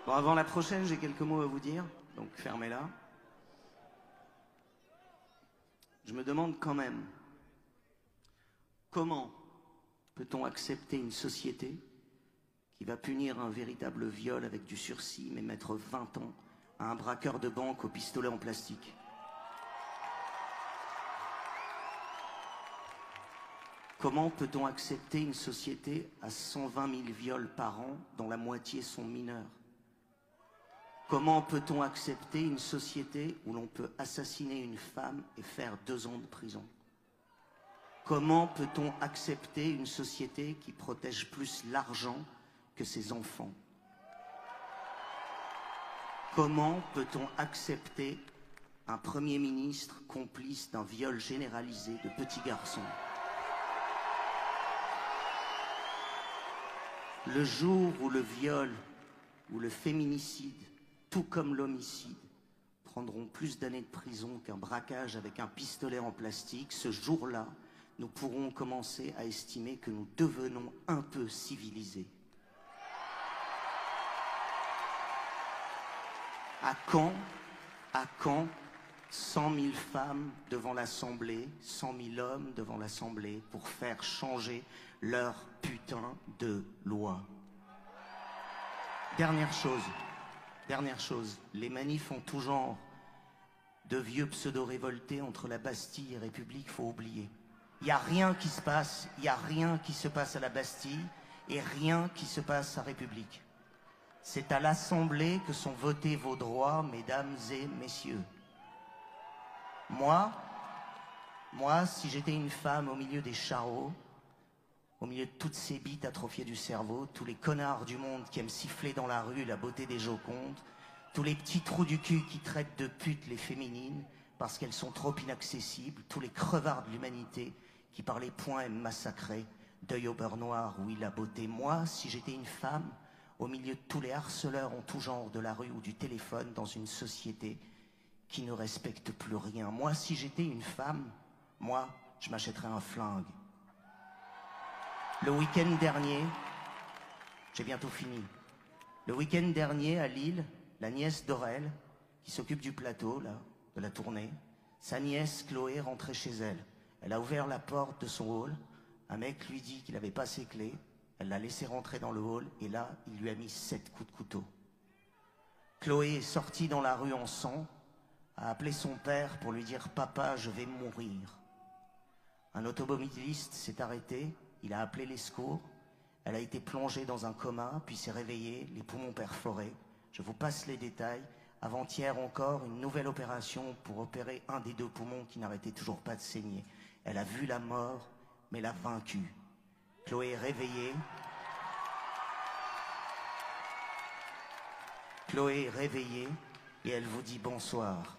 Bon, avant la prochaine, j'ai quelques mots à vous dire, donc fermez-la. Je me demande quand même, comment peut-on accepter une société qui va punir un véritable viol avec du sursis, mais mettre 20 ans à un braqueur de banque au pistolet en plastique? Comment peut-on accepter une société à 120 000 viols par an, dont la moitié sont mineurs? Comment peut-on accepter une société où l'on peut assassiner une femme et faire 2 ans de prison? Comment peut-on accepter une société qui protège plus l'argent que ses enfants? Comment peut-on accepter un Premier ministre complice d'un viol généralisé de petits garçons? Le jour où le viol ou le féminicide, tout comme l'homicide, prendront plus d'années de prison qu'un braquage avec un pistolet en plastique, ce jour-là, nous pourrons commencer à estimer que nous devenons un peu civilisés. À quand 100 000 femmes devant l'Assemblée, 100 000 hommes devant l'Assemblée pour faire changer leur putain de loi? Dernière chose, les manifs en tout genre de vieux pseudo-révoltés entre la Bastille et République, faut oublier. Il n'y a rien qui se passe, il n'y a rien qui se passe à la Bastille et rien qui se passe à République. C'est à l'Assemblée que sont votés vos droits, mesdames et messieurs. Moi, si j'étais une femme au milieu des charros, au milieu de toutes ces bites atrophiées du cerveau, tous les connards du monde qui aiment siffler dans la rue la beauté des Jocondes, tous les petits trous du cul qui traitent de putes les féminines parce qu'elles sont trop inaccessibles, tous les crevards de l'humanité qui par les poings aiment massacrer, deuil au beurre noir, oui la beauté. Moi, si j'étais une femme, au milieu de tous les harceleurs en tout genre de la rue ou du téléphone dans une société qui ne respecte plus rien. Moi, si j'étais une femme, moi, je m'achèterais un flingue. Le week-end dernier, j'ai bientôt fini. Le week-end dernier, à Lille, la nièce d'Aurel, qui s'occupe du plateau, là, de la tournée, sa nièce Chloé rentrait chez elle. Elle a ouvert la porte de son hall. Un mec lui dit qu'il n'avait pas ses clés. Elle l'a laissé rentrer dans le hall et là, il lui a mis 7 coups de couteau. Chloé est sortie dans la rue en sang, a appelé son père pour lui dire « Papa, je vais mourir ». Un automobiliste s'est arrêté, il a appelé les secours. Elle a été plongée dans un coma, puis s'est réveillée, les poumons perforés. Je vous passe les détails. Avant-hier encore, une nouvelle opération pour opérer un des 2 poumons qui n'arrêtait toujours pas de saigner. Elle a vu la mort, mais l'a vaincue. Chloé est réveillée. Chloé est réveillée et elle vous dit bonsoir.